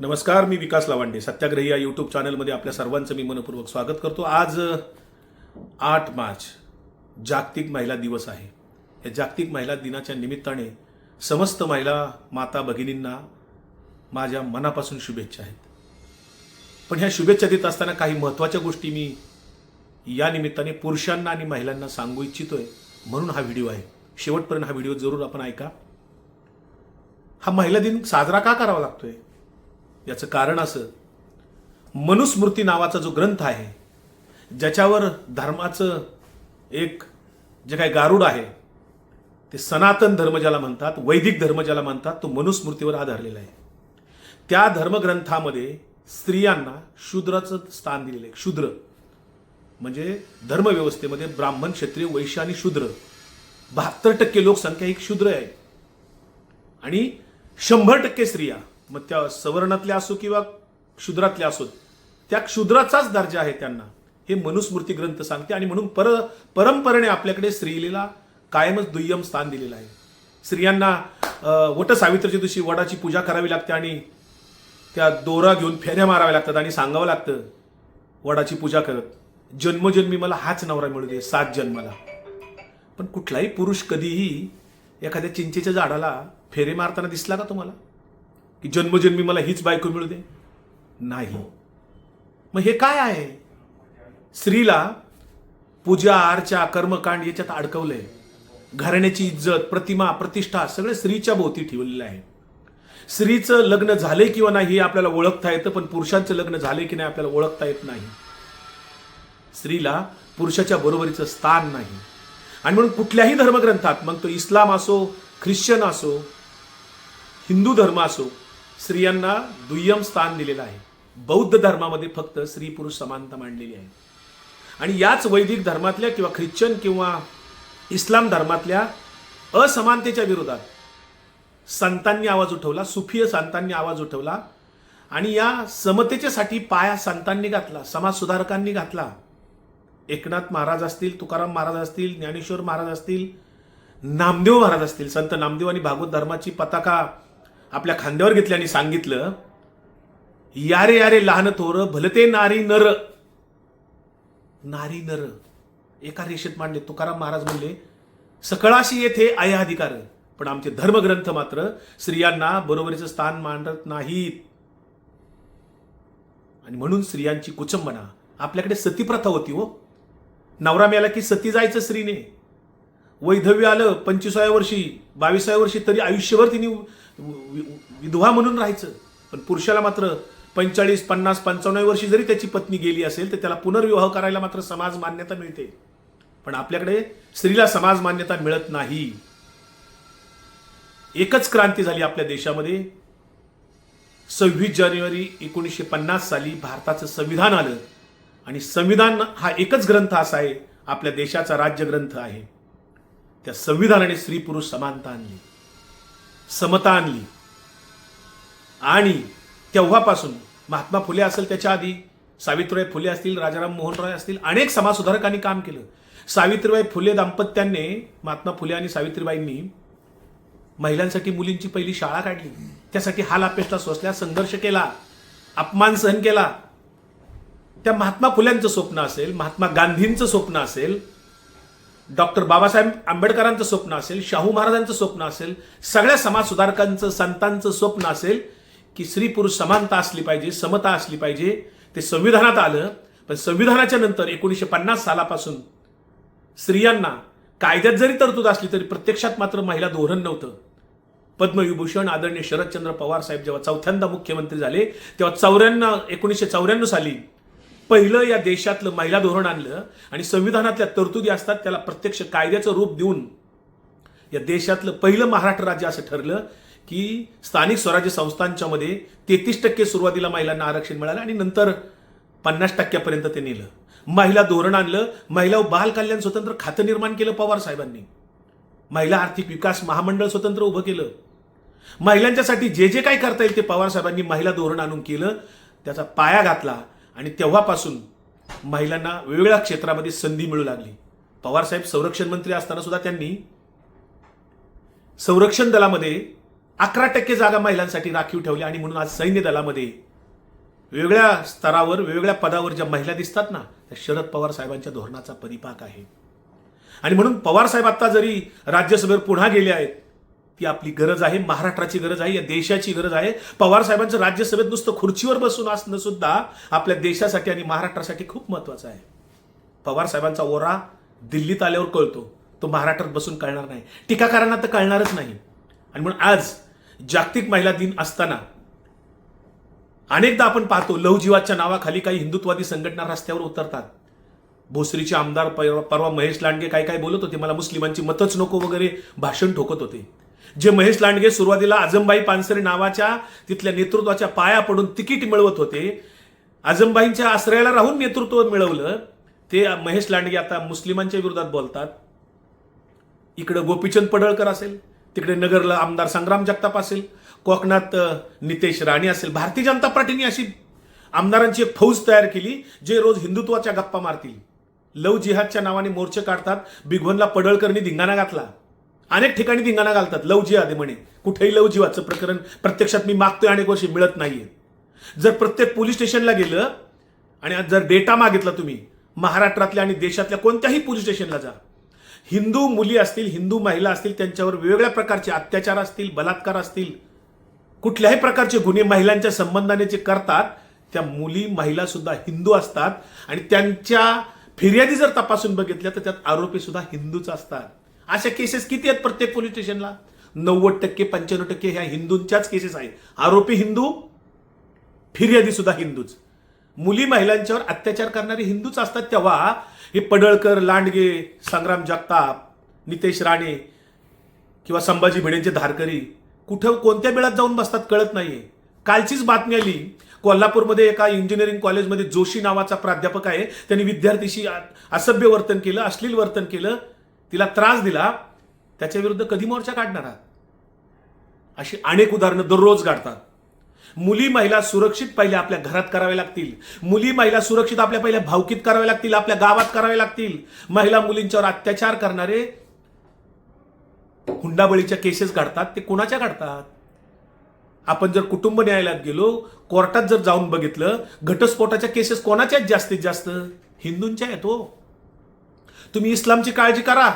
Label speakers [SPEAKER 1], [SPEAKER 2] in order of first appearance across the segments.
[SPEAKER 1] नमस्कार, मी विकास लावांडे. सत्याग्रही या यूट्यूब चॅनलमध्ये आपल्या सर्वांचं मी मनपूर्वक स्वागत करतो. आज 8 मार्च जागतिक महिला दिवस आहे. या जागतिक महिला दिनाच्या निमित्ताने समस्त महिला माता भगिनींना माझ्या मनापासून शुभेच्छा आहेत. पण ह्या शुभेच्छा देत असताना काही महत्त्वाच्या गोष्टी मी या निमित्ताने पुरुषांना आणि महिलांना सांगू इच्छितोय, म्हणून हा व्हिडिओ आहे. शेवटपर्यंत हा व्हिडिओ जरूर आपण ऐका. हा महिला दिन साजरा का करावा लागतोय याचं कारण असं, मनुस्मृती नावाचा जो ग्रंथ आहे, ज्याच्यावर धर्माचं एक जे काही गारुड आहे, ते सनातन धर्म ज्याला म्हणतात, वैदिक धर्म ज्याला म्हणतात, तो मनुस्मृतीवर आधारलेला आहे. त्या धर्मग्रंथामध्ये स्त्रियांना शूद्राचं स्थान दिलेलं आहे. शूद्र म्हणजे धर्मव्यवस्थेमध्ये ब्राह्मण, क्षत्रिय, वैश्य आणि शूद्र 72% लोकसंख्या ही शूद्र आहे आणि 100% स्त्रिया, मग त्या सवर्णातल्या असो किंवा शूद्रातल्या असो, त्या शूद्राचाच दर्जा आहे त्यांना, हे मनुस्मृती ग्रंथ सांगते. आणि म्हणून परंपरेने आपल्याकडे स्त्रीला कायमच दुय्यम स्थान दिलेलं आहे. स्त्रियांना वट सावित्रीच्या दिवशी वडाची पूजा करावी लागते आणि त्या दोरा घेऊन फेऱ्या माराव्या लागतात आणि सांगावं लागतं वडाची पूजा करत, जन्मजन्मी मला हाच नवरा मिळू दे, 7 जन्माला. पण कुठलाही पुरुष कधीही एखाद्या चिंचेच्या झाडाला फेरे मारताना दिसला का तुम्हाला, की जन्मजन्मी मला हीच बायको मिळू दे? नाही. मग हे काय आहे? स्त्रीला पूजा, अर्चा, कर्मकांड याच्यात अडकवलंय. घराण्याची इज्जत, प्रतिमा, प्रतिष्ठा सगळं स्त्रीच्या भोवती ठेवलेलं आहे. स्त्रीचं लग्न झालंय किंवा नाही हे आपल्याला ओळखता येतं, पण पुरुषांचं लग्न झालंय की नाही आपल्याला ओळखता येत नाही. स्त्रीला पुरुषाच्या बरोबरीचं स्थान नाही. आणि म्हणून कुठल्याही धर्मग्रंथात, मग तो इस्लाम असो, ख्रिश्चन असो, हिंदू धर्म असो, स्त्रियांना दुय्यम स्थान दिलेलं आहे. बौद्ध धर्मामध्ये फक्त स्त्री पुरुष समानता मांडलेली आहे. आणि याच वैदिक धर्मातल्या किंवा ख्रिश्चन किंवा इस्लाम धर्मातल्या असमानतेच्या विरोधात संतांनी आवाज उठवला, सुफीय संतांनी आवाज उठवला आणि या समतेच्यासाठी पाया संतांनी घातला, समाजसुधारकांनी घातला. एकनाथ महाराज असतील, तुकाराम महाराज असतील, ज्ञानेश्वर महाराज असतील, नामदेव महाराज असतील. संत नामदेव आणि भागवत धर्माची पताका आपल्या खांद्यावर घेतल्याने सांगितलं, यारे यारे लहान थोर भलते नारी नर. नारी नर एका रेषेत मांडले. तुकाराम महाराज म्हणले, सकळाशी येथे आहे अधिकार, पण आमचे धर्मग्रंथ मात्र स्त्रियांना बरोबरीचं स्थान मांडत नाहीत. आणि म्हणून स्त्रियांची कुचंबना. आपल्याकडे सतीप्रथा होती हो. नवरा मेला की सती जायचं स्त्रीने. वैधव्य आलं 25व्या वर्षी, 22व्या वर्षी, तरी आयुष्यभर तिने विधवा म्हणून राहायचं. पण पुरुषाला मात्र 45, 50, 55व्या वर्षी जरी त्याची पत्नी गेली असेल तर त्याला पुनर्विवाह करायला मात्र समाज मान्यता मिळते. पण आपल्याकडे स्त्रीला समाज मान्यता मिळत नाही. एकच क्रांती झाली आपल्या देशामध्ये. 26 जानेवारी 1950 साली भारताचं संविधान आलं. आणि संविधान हा एकच ग्रंथ असा आहे, आपल्या देशाचा राज्यग्रंथ आहे. त्या संविधानाने स्त्री पुरुष समानता आणली, समता आणली. आणि तेव्हापासून महात्मा फुले असेल, त्याच्या आधी सावित्रीबाई फुले असतील, राजाराम मोहन रॉय असतील, अनेक समाजसुधारकांनी काम केलं. सावित्रीबाई फुले दाम्पत्याने, महात्मा फुले आणि सावित्रीबाईंनी महिलांसाठी मुलींची पहिली शाळा काढली. त्यासाठी हाल अपेष्टा सोसल्या, संघर्ष केला, अपमान सहन केला. त्या महात्मा फुल्यांचं स्वप्न असेल, महात्मा गांधींचं स्वप्न असेल, डॉक्टर बाबासाहेब आंबेडकरांचं स्वप्न असेल, शाहू महाराजांचं स्वप्न असेल, सगळ्या समाजसुधारकांचं, संतांचं स्वप्न असेल की स्त्री पुरुष समानता असली पाहिजे, समता असली पाहिजे. ते संविधानात आलं. पण संविधानाच्या नंतर 1950 सालापासून स्त्रियांना कायद्यात जरी तरतूद असली तरी प्रत्यक्षात मात्र महिला धोरण नव्हतं. पद्मविभूषण आदरणीय शरदचंद्र पवार साहेब जेव्हा 4थ्यांदा मुख्यमंत्री झाले, तेव्हा 1994 साली पहिलं या देशातलं महिला धोरण आणलं. आणि संविधानातल्या तरतुदी असतात त्याला प्रत्यक्ष कायद्याचं रूप देऊन या देशातलं पहिलं महाराष्ट्र राज्य असं ठरलं की स्थानिक स्वराज्य संस्थांच्या मध्ये 33% सुरुवातीला महिलांना आरक्षण मिळालं आणि नंतर 50% ते नेलं. महिला धोरण आणलं. महिला व बाल कल्याण स्वतंत्र खातं निर्माण केलं पवार साहेबांनी. महिला आर्थिक विकास महामंडळ स्वतंत्र उभं केलं. महिलांच्यासाठी जे जे काही करता येईल ते पवार साहेबांनी महिला धोरण आणून केलं, त्याचा पाया घातला. आणि तेव्हापासून महिलांना वेगवेगळ्या क्षेत्रामध्ये संधी मिळू लागली. पवार साहेब संरक्षण मंत्री असताना सुद्धा त्यांनी संरक्षण दलामध्ये 11% जागा महिलांसाठी राखीव ठेवल्या आणि म्हणून आज सैन्य दलामध्ये वेगळ्या स्तरावर वेगवेगळ्या पदावर ज्या महिला दिसतात ना, त्या शरद पवार साहेबांच्या धोरणाचा परिपाक आहे. आणि म्हणून पवार साहेब आता जरी राज्यसभेवर पुन्हा गेले आहेत, ती आपली गरज आहे, महाराष्ट्राची गरज आहे, या देशाची गरज आहे. पवार साहेबांचं राज्यसभेत नुसतं खुर्चीवर बसून असणं सुद्धा आपल्या देशासाठी आणि महाराष्ट्रासाठी खूप महत्वाचं आहे. पवार साहेबांचा ओरा दिल्लीत आल्यावर कळतो, तो महाराष्ट्रात बसून कळणार नाही, टीकाकारांना तर कळणारच नाही. आणि म्हणून आज जागतिक महिला दिन असताना अनेकदा आपण पाहतो लवजिवाच्या नावाखाली काही हिंदुत्ववादी संघटना रस्त्यावर उतरतात. भोसरीचे आमदार परवा महेश लांडगे काय काय बोलत होते, मला मुस्लिमांची मतच नको वगैरे भाषण ठोकत होते. जे महेश लांडगे सुरुवातीला आजमबाई पानसरे नावाच्या तिथल्या नेतृत्वाच्या पाया पडून तिकीट मिळवत होते, आजमबाईंच्या आश्रयाला राहून नेतृत्व मिळवलं, ते महेश लांडगे आता मुस्लिमांच्या विरोधात बोलतात. इकडे गोपीचंद पडळकर असेल, तिकडे नगरला आमदार संग्राम जगताप असेल, कोकणात नितेश राणे असेल. भारतीय जनता पार्टीने अशी आमदारांची एक फौज तयार केली जे रोज हिंदुत्वाच्या गप्पा मारतील, लव जिहादच्या नावाने मोर्चे काढतात. बिगवनला पडळकरनी धिंगाणा घातला, अनेक ठिकाणी धिंगाणा घालतात, लव जिहाद म्हणे. कुठेही लव जिहादचं प्रकरण प्रत्यक्षात मी मागतोय, अनेक वर्षी मिळत नाहीये. जर प्रत्येक पोलीस स्टेशनला गेलं आणि जर डेटा मागितला तुम्ही महाराष्ट्रातल्या आणि देशातल्या कोणत्याही पोलीस स्टेशनला जा, हिंदू मुली असतील, हिंदू महिला असतील, त्यांच्यावर वेगवेगळ्या प्रकारचे अत्याचार असतील, बलात्कार असतील, कुठल्याही प्रकारचे गुन्हे महिलांच्या संबंधाने जे करतात, त्या मुली महिला सुद्धा हिंदू असतात. आणि त्यांच्या फिर्यादी जर तपासून बघितल्या तर त्यात आरोपी सुद्धा हिंदूच असतात. अशा केसेस किती आहेत प्रत्येक पोलीस स्टेशनला? 90% 95% ह्या हिंदूंच्याच केसेस आहेत. आरोपी हिंदू, फिर्यादी सुद्धा हिंदूच. मुली महिलांच्यावर अत्याचार करणारे हिंदूच असतात. तेव्हा हे पडळकर, लांडगे, संग्राम जगताप, नितेश राणे किंवा संभाजी भिडेंचे धारकरी कुठं कोणत्या वेळात जाऊन बसतात कळत नाहीये. कालचीच बातमी आली, कोल्हापूरमध्ये एका इंजिनिअरिंग कॉलेजमध्ये जोशी नावाचा प्राध्यापक आहे, त्यांनी विद्यार्थीशी असभ्य वर्तन केलं, अश्लील वर्तन केलं, तिला त्रास दिला. त्याच्या विरुद्ध कधी मोर्चा काढणार आहात? अशी अनेक उदाहरणं दररोज काढतात. मुली महिला सुरक्षित पहिले आपल्या घरात करावे लागतील. मुली महिला सुरक्षित आपल्या पहिल्या भावकीत करावे लागतील, आपल्या गावात करावे लागतील. महिला मुलींच्यावर अत्याचार करणारे हुंडाबळीच्या केसेस काढतात, ते कोणाच्या काढतात? आपण जर कुटुंब न्यायालयात गेलो, कोर्टात जर जाऊन बघितलं, घटस्फोटाच्या केसेस कोणाच्याच जास्तीत जास्त हिंदूंच्या आहेत. हो, तुम्ही इस्लामची काळजी करा,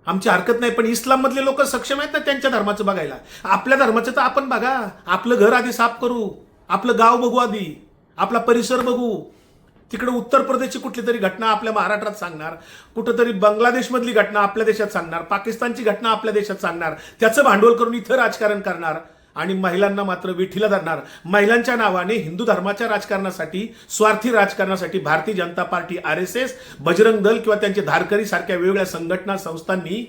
[SPEAKER 1] आमची हरकत नाही, पण इस्लाम मधले लोक सक्षम आहेत ना त्यांच्या धर्माचं बघायला. आपल्या धर्माचं तर आपण बघा. आपलं घर आधी साफ करू, आपलं गाव बघू, आधी आपला परिसर बघू. तिकडे उत्तर प्रदेशची कुठली तरी घटना आपल्या महाराष्ट्रात सांगणार, कुठंतरी बांगलादेशमधली घटना आपल्या देशात सांगणार, पाकिस्तानची घटना आपल्या देशात सांगणार, त्याचं भांडवल करून इथं राजकारण करणार आणि महिलांना मात्र विठीला धरणार. महिलांच्या नावाने हिंदू धर्माच्या राजकारणासाठी, स्वार्थी राजकारणासाठी भारतीय जनता पार्टी, RSS, बजरंग दल किंवा त्यांचे धारकरी सारख्या वेगवेगळ्या संघटना संस्थांनी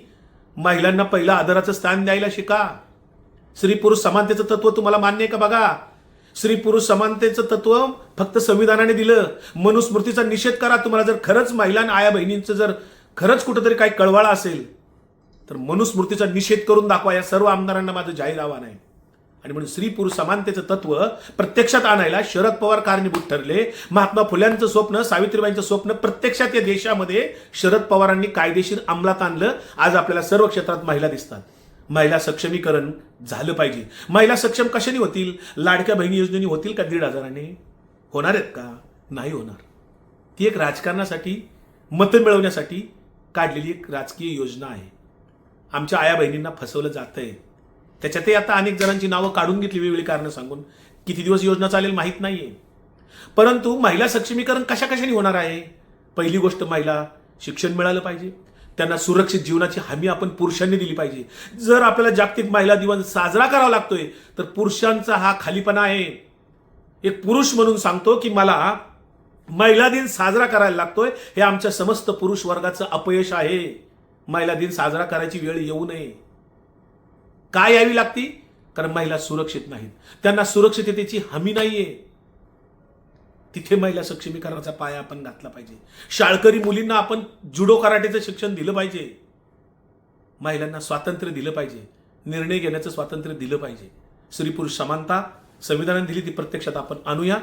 [SPEAKER 1] महिलांना पहिलं आदराचं स्थान द्यायला शिका. स्त्री पुरुष समानतेचं तत्व तुम्हाला मान्य आहे का बघा. स्त्री पुरुष समानतेचं तत्व फक्त संविधानाने दिलं. मनुस्मृतीचा निषेध करा. तुम्हाला जर खरंच महिला आणि आया बहिणींचं जर खरंच कुठेतरी काही कळवाळा असेल तर मनुस्मृतीचा निषेध करून दाखवा. या सर्व आमदारांना माझं जाहीर आव्हान आहे. आणि म्हणून स्त्री पुरुष समानतेचं तत्व प्रत्यक्षात आणायला शरद पवार कारणीभूत ठरले. महात्मा फुल्यांचं स्वप्न, सावित्रीबाईंचं स्वप्न प्रत्यक्षात या देशामध्ये शरद पवारांनी कायदेशीर अंमलात आणलं. आज आपल्याला सर्व क्षेत्रात महिला दिसतात. महिला सक्षमीकरण झालं पाहिजे. महिला सक्षम कशाने होतील? लाडक्या बहिणी योजनेने होतील का? 1,500 होणार आहेत का? नाही होणार. ती एक राजकारणासाठी, मतं मिळवण्यासाठी काढलेली एक राजकीय योजना आहे. आमच्या आया बहिणींना फसवलं जातंय. त्याच्यातही आता अनेक जणांची नावं काढून घेतली वेगवेगळी कारणं सांगून. किती दिवस योजना चालेल माहीत नाहीये. परंतु महिला सक्षमीकरण कशा कशाने होणार आहे? पहिली गोष्ट, महिला शिक्षण मिळालं पाहिजे. त्यांना सुरक्षित जीवनाची हमी आपण पुरुषांनी दिली पाहिजे. जर आपल्याला जागतिक महिला दिवस साजरा करावा लागतोय तर पुरुषांचा हा खालीपणा आहे. एक पुरुष म्हणून सांगतो की मला महिला दिन साजरा करायला लागतोय, हे आमच्या समस्त पुरुष वर्गाचं अपयश आहे. महिला दिन साजरा करायची वेळ येऊ नये. काय यावी लागती? कारण महिला सुरक्षित नाहीत, त्यांना सुरक्षिततेची हमी नाहीये. तिथे महिला सक्षमीकरणाचा पाया आपण घातला पाहिजे. शाळकरी मुलींना आपण जुडो कराटेचं शिक्षण दिलं पाहिजे. महिलांना स्वातंत्र्य दिलं पाहिजे. निर्णय घेण्याचं स्वातंत्र्य दिलं पाहिजे. स्त्री पुरुष समानता संविधानाने दिली, ती प्रत्यक्षात आपण आणूया.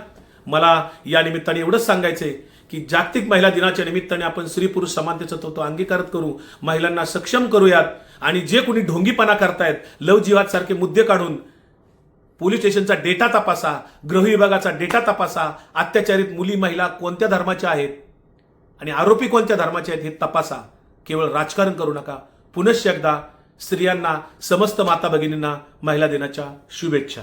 [SPEAKER 1] मला या निमित्ताने एवढंच सांगायचंय की जागतिक महिला दिनाच्या निमित्ताने आपण स्त्री पुरुष समानतेचा तो अंगीकार करू, महिलांना सक्षम करूयात. आणि जे कोणी ढोंगीपणा करतायत, लव जिहाद सारखे मुद्दे काढून पोलीस स्टेशनचा डेटा तपासा, गृह विभागाचा डेटा तपासा, अत्याचारित मुली महिला कोणत्या धर्माच्या आहेत आणि आरोपी कोणत्या धर्माचे आहेत हे तपासा. केवळ राजकारण करू नका. पुनश्च एकदा स्त्रियांना, समस्त माता भगिनींना महिला दिनाच्या शुभेच्छा.